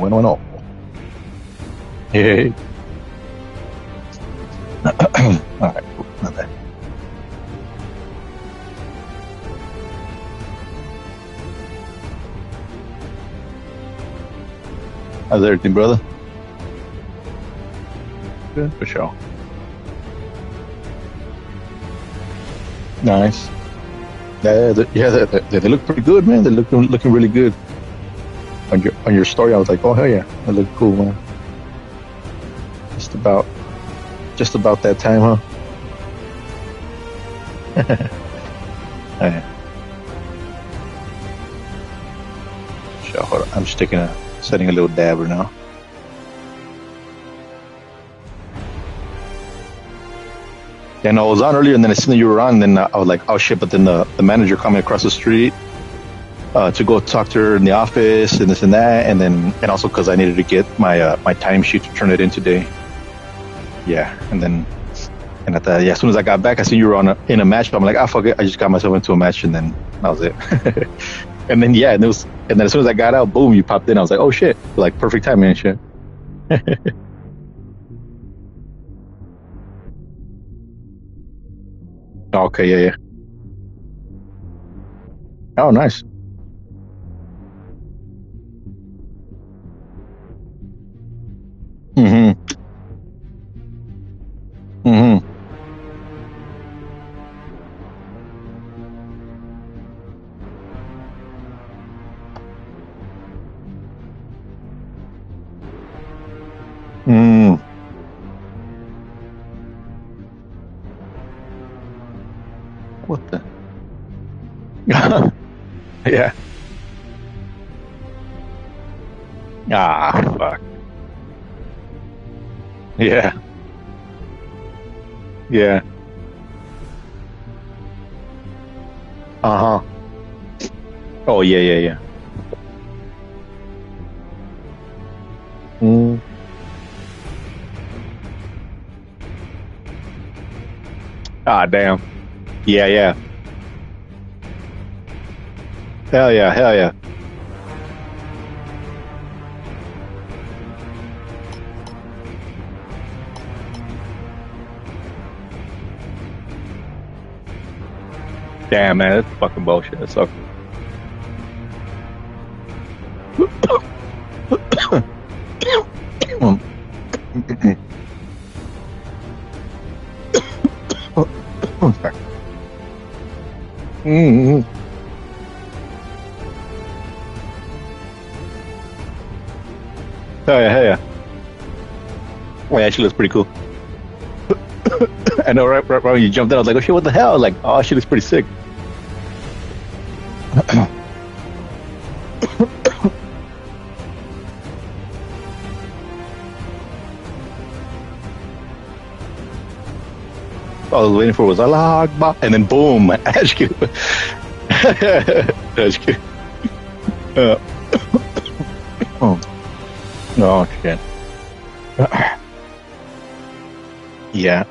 Bueno. Hey. All right, cool. Not bad. How's everything, brother? Good, for sure. Nice. They look pretty good, man. They looking really good. On your story, I was like, oh hell yeah, that looked cool, man. Just about that time, huh? Yeah. Sure, hold on. I'm just setting a little dabber now. Yeah, no, I was on earlier, and then as soon as you were on, then I was like, oh shit! But then the manager coming across the street to go talk to her in the office and this and that, and also because I needed to get my my timesheet to turn it in today. Yeah, and as soon as I got back, I seen you were in a match. But I'm like, ah, fuck it, I just got myself into a match, and then that was it. and then and then as soon as I got out, boom, you popped in. I was like, oh shit, like perfect timing and shit. Okay, yeah. Oh, nice. Mm-hmm. Mm-hmm. Mm. What the? Yeah. Ah, fuck. Yeah. Yeah. Uh-huh. Oh, yeah. Mm. Ah, damn. Yeah. Hell yeah. Damn, man, that's fucking bullshit. That's so. Sorry. Mm-hmm. Hell yeah. Well, yeah, she looks pretty cool. I know, right when you jumped in, I was like, oh shit, what the hell? Like, oh, she looks pretty sick. All I was waiting for was Allah Akbar, and then boom, Ashku. Ashku. Oh. Oh shit. Yeah,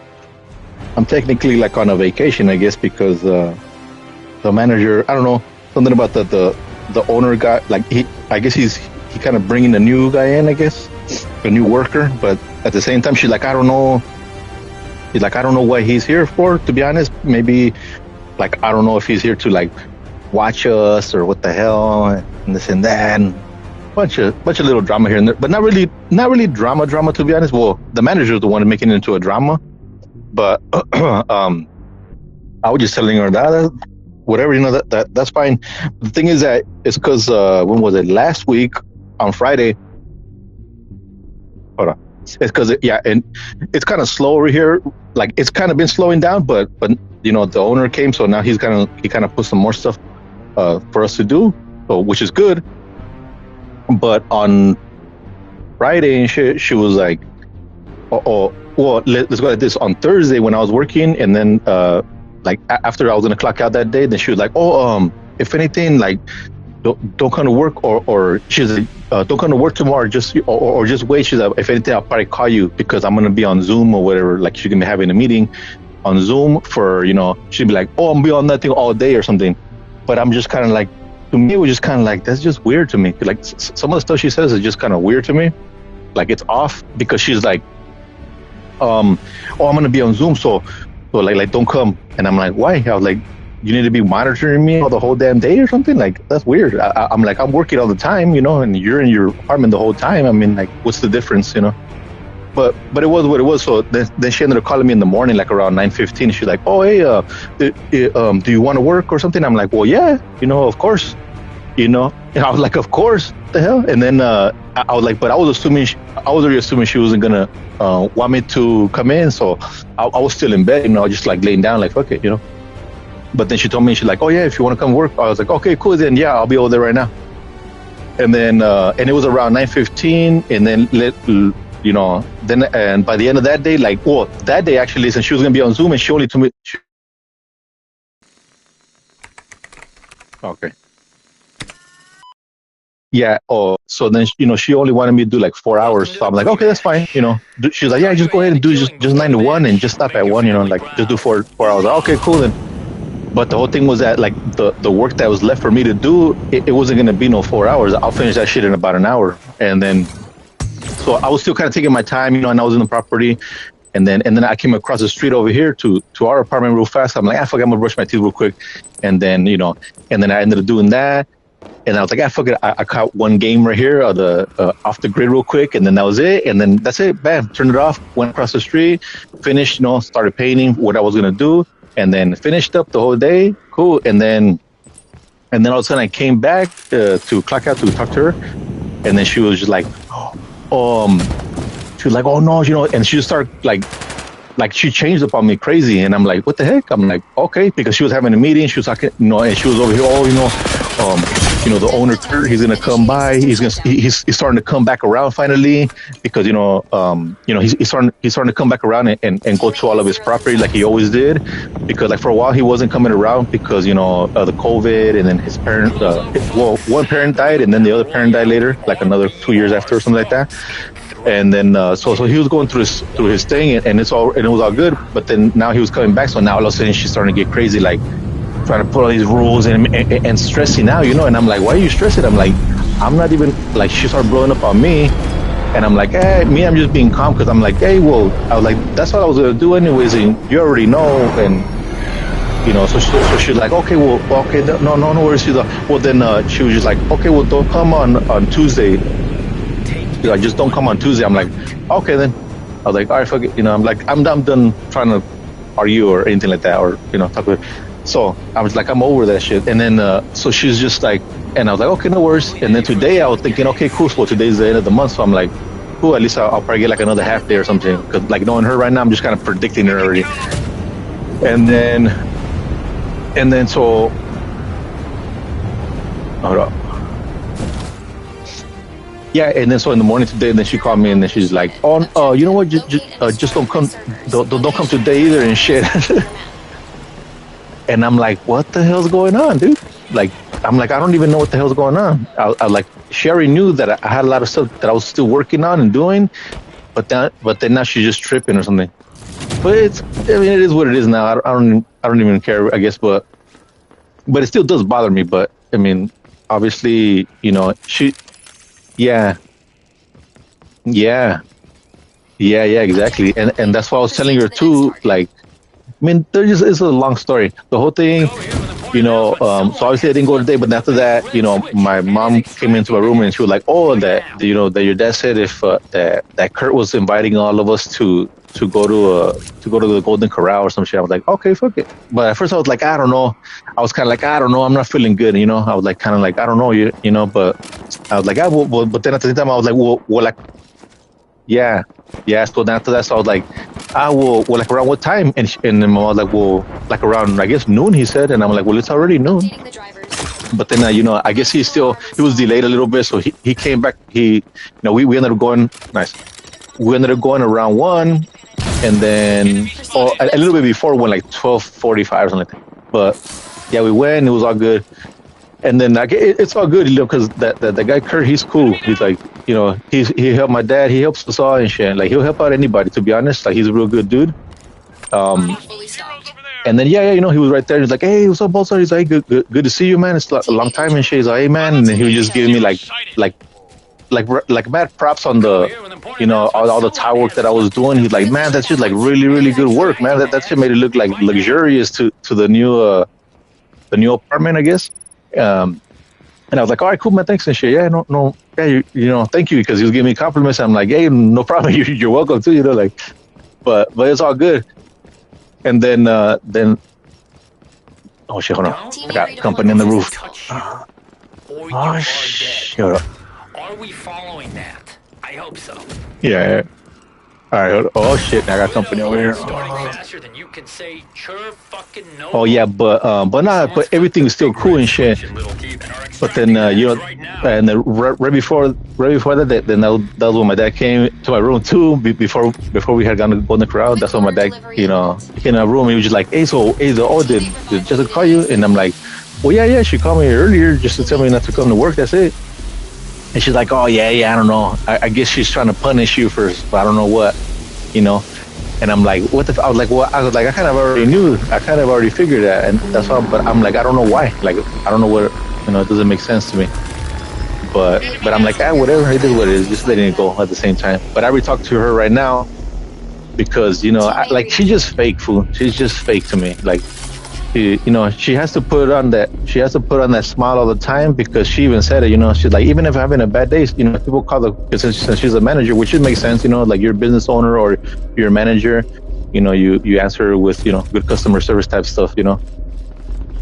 I'm technically like on a vacation, I guess, because the manager, I don't know, something about the owner guy, like I guess he kind of bringing a new guy in, I guess, a new worker, but at the same time, she's like, I don't know. He's like, I don't know what he's here for, to be honest. Maybe, like, I don't know if he's here to like watch us or what the hell, and this and that, and bunch of little drama here and there, but not really drama, to be honest. Well, the manager is the one making it into a drama, but I was just telling her that whatever, that's fine. The thing is that it's because when was it? Last week on Friday. Hold on. It's because and it's kind of slow over here. Like it's kind of been slowing down, but the owner came, so now he kind of put some more stuff for us to do, so, which is good. But on Friday and she was like, well, let's go like this. On Thursday when I was working, and then like after I was gonna clock out that day, then she was like, if anything, like don't come to work, or she's like, don't come to work tomorrow, or just wait. She's like, if anything, I'll probably call you because I'm gonna be on Zoom or whatever. Like she's gonna be having a meeting on Zoom for, she'd be like, I'm gonna be on that thing all day or something. But I'm just kind of like, to me, it was just kind of like, that's just weird to me. Like some of the stuff she says is just kind of weird to me. Like it's off because she's like, oh, I'm gonna be on Zoom, so like don't come. And I'm like, why? I was like, you need to be monitoring me all the whole damn day or something? Like that's weird. I'm like, I'm working all the time, you know, and you're in your apartment the whole time. I mean, like, what's the difference, you know? But it was what it was. So then she ended up calling me in the morning, like around 9:15. She's like, oh, hey, do you want to work or something? I'm like, well, yeah, you know, of course, you know. And I was like, of course, what the hell. And then I was like, but I was already assuming she wasn't gonna want me to come in. So I was still in bed, you know, just like laying down, like fuck it, you know. But then she told me, she's like, oh yeah, if you want to come work. I was like, okay, cool. Then yeah, I'll be over there right now. And then and it was around 9:15, and then you know, then and by the end of that day, like, well, that day actually, since she was gonna be on Zoom, and she only told me. Okay. Yeah. Oh, so then you know, she only wanted me to do like 4 hours. So I'm like, okay, that's fine. You know, she's like, yeah, just go ahead and do just 9 to 1, and just stop at 1. You know, like just do 4 hours. Okay, cool then. But the whole thing was that like the work that was left for me to do, it wasn't gonna be no 4 hours. I'll finish that shit in about an hour, and then. So I was still kind of taking my time, you know, and I was in the property, and then I came across the street over here to our apartment real fast. I'm like, fuck it, I'm gonna brush my teeth real quick, and then you know, and then I ended up doing that, and I was like, fuck it, I caught one game right here, off the grid real quick, and then that was it, and then that's it, bam, turned it off, went across the street, finished, you know, started painting what I was gonna do, and then finished up the whole day, cool, and then all of a sudden I came back to clock out to talk to her, and then she was just like. She was like, oh no, you know, and she just started like she changed up on me crazy, and I'm like, what the heck? I'm like, okay, because she was having a meeting, she was talking, you know, and she was over here, oh, you know, the owner, he's gonna come by, he's starting to come back around finally, because you know, he's starting to come back around and go to all of his property like he always did, because like for a while he wasn't coming around because you know the COVID, and then his parent, one parent died, and then the other parent died later, like another 2 years after or something like that. And then so he was going through his thing, and it was all good. But then now he was coming back, so now all of a sudden she's starting to get crazy, like trying to put all these rules and stressing out, you know. And I'm like, why are you stressing? I'm like, I'm not even like. She started blowing up on me, and I'm like, I'm just being calm because I'm like, hey, well, I was like, that's what I was gonna do anyways, and you already know, and you know. So she's like, okay, well, okay, no worries. She's like, well, then she was just like, okay, well, don't come on Tuesday. Like, just don't come on Tuesday. I'm like, okay then. I was like, all right, fuck it. You know, I'm like, I'm done trying to argue or anything like that, or you know, talk with. So I was like, I'm over that shit. And then so she's just like, and I was like, okay, no worries. And then today I was thinking, okay, cool. So today's the end of the month, so I'm like, cool. At least I'll probably get like another half day or something. Because like knowing her right now, I'm just kind of predicting her already. And then so, hold up. Yeah, and then so in the morning today, and then she called me, and then she's like, "Oh, you know what? Just don't come today either and shit." And I'm like, "What the hell's going on, dude?" Like, I'm like, I don't even know what the hell's going on. I like, Sherry knew that I had a lot of stuff that I was still working on and doing, but then now she's just tripping or something. But it is what it is now. I don't even care, I guess, but it still does bother me. But I mean, obviously, you know, Yeah, exactly, and that's why I was telling her too. Like, I mean, it's a long story. The whole thing, you know. So obviously I didn't go today, but after that, you know, my mom came into my room and she was like, "Oh, that you know that your dad said if that Kurt was inviting all of us to go to the Golden Corral or some shit." I was like, "Okay, fuck it." But at first I was like, I don't know. I was kind of like, I don't know. I'm not feeling good, you know. I was like, kind of like, I don't know, you know. But I was like, well, but then at the same time I was like, well, like, yeah. So then after that, so I was like, well, like around what time? And then I was like, well, like around, I guess noon. He said, and I'm like, well, it's already noon. But then you know, I guess he was delayed a little bit, so he came back. You know, we ended up going nice. We ended up going around 1, and then a little bit before, when like 12:45 or something like that. But yeah, we went. It was all good. And then like it's all good, you know, because that guy Kurt, he's cool. He's like, you know, he helped my dad. He helps us all and shit. Like, he'll help out anybody. To be honest, like, he's a real good dude. And then yeah, he was right there. He's like, "Hey, what's up, Baltar?" He's like, "Good to see you, man. It's a long time." And shit. He's like, "Hey, man," and then he was just giving me like like mad props on the, all the tile work that I was doing. He's like, "Man, that's just like really really good work, man. That shit made it look like luxurious to the new apartment, I guess." Um, and I was like, "All right, cool, man. Thanks and shit. Yeah, no, yeah, thank you," because he was giving me compliments. I'm like, "Hey, no problem. You're welcome too." Like, but it's all good. And then oh shit, hold on. I got company on the roof. Oh shit. Are we following that? I hope so. Yeah. All right. Oh shit, I got company over here. Faster than you can say, sure fucking no. Oh yeah, but everything is still cool and shit. But then and then right before that, then that was when my dad came to my room too. Before we had gone to go in the crowd, that's when my dad, came in our room. He was just like, "Hey, did Jessica call you?" And I'm like, "Well, yeah, she called me earlier just to tell me not to come to work. That's it." And she's like, "Oh yeah, I don't know. I guess she's trying to punish you for I don't know what, you know." And I'm like, "What the?" I was like, "Well," I was like, "I kind of already knew. I kind of already figured that." And that's why. But I'm like, I don't know why. Like, I don't know what. It doesn't make sense to me. But I'm like, whatever. It is what it is. Just letting it go at the same time. But I already talked to her right now because like she's just fake, fool. She's just fake to me. Like, she has to put on that. She has to put on that smile all the time because she even said it. She's like, even if I'm having a bad day, people call her because since she's a manager, which it makes sense. Like you're a business owner or you're a manager. You answer with good customer service type stuff.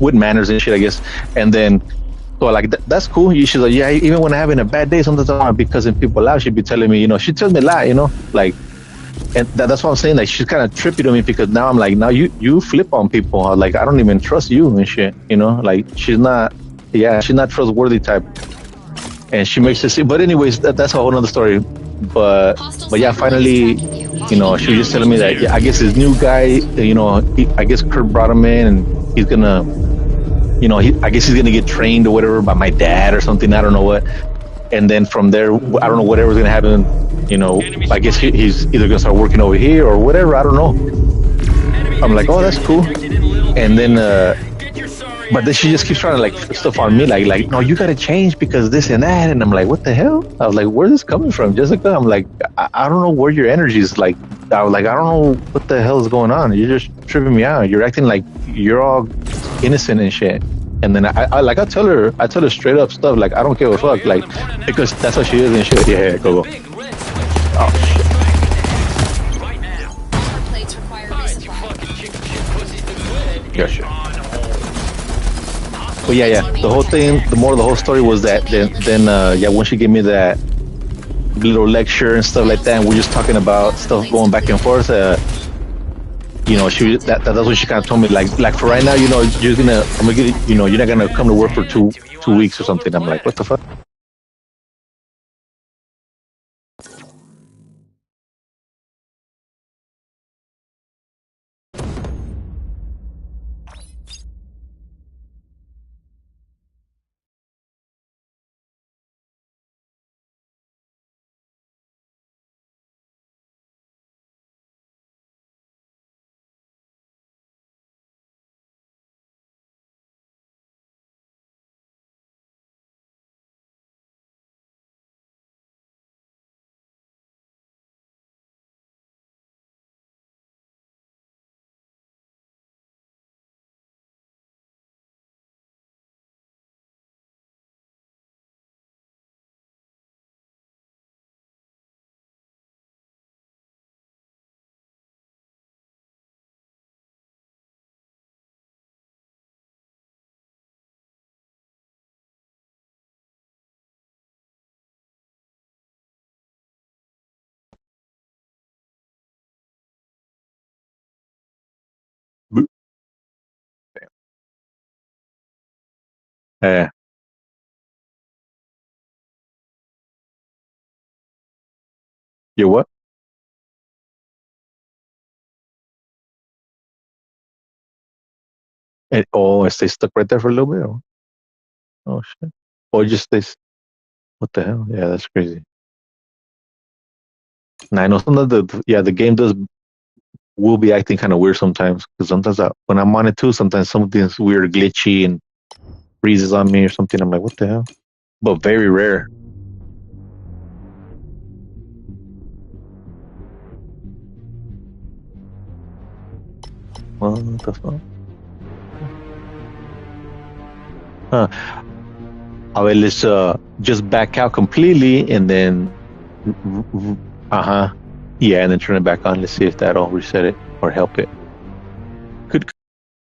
With manners and shit, I guess. And then so like that's cool. She's like, yeah. Even when I'm having a bad day, sometimes I want to be cussing people out. She'd be telling me, she tells me a lot. Like. And that's what I'm saying. Like she's kind of trippy to me because now I'm like, now you flip on people. Like I don't even trust you and shit. Like she's not trustworthy type. And she makes it. But anyways, that's a whole other story. But yeah, finally, she was just telling me that I guess this new guy, I guess Kurt brought him in and he's gonna, I guess he's gonna get trained or whatever by my dad or something. I don't know what. And then from there, I don't know whatever's gonna happen. I guess he's either gonna start working over here or whatever. I don't know. I'm like, oh, that's cool. And then, but then she just keeps trying to like stuff on me, like, no, you gotta change because this and that. And I'm like, what the hell? I was like, where's this coming from, Jessica? I'm like, I don't know where your energy is. Like, I was like, I don't know what the hell is going on. You're just tripping me out. You're acting like you're all innocent and shit. And then I tell her straight up stuff like I don't give a fuck, like because that's how she is and shit. Yeah, go. Oh shit. Yeah, shit. But yeah. The whole thing, the moral of the whole story was that then when she gave me that little lecture and stuff like that, and we're just talking about stuff going back and forth. That's what she kind of told me. Like for right now, I'm gonna get, you're not gonna come to work for two weeks or something. I'm like, what the fuck? Yeah. You what? It stays stuck right there for a little bit. Oh shit. Or it just stays. What the hell? Yeah, that's crazy. Now I know some of the game does will be acting kind of weird sometimes. Because sometimes when I'm on it too, sometimes something's weird, glitchy, and freezes on me or something. I'm like, what the hell? But very rare. What the fuck? Huh. I will just back out completely and then, yeah, and then turn it back on. Let's see if that'll reset it or help it.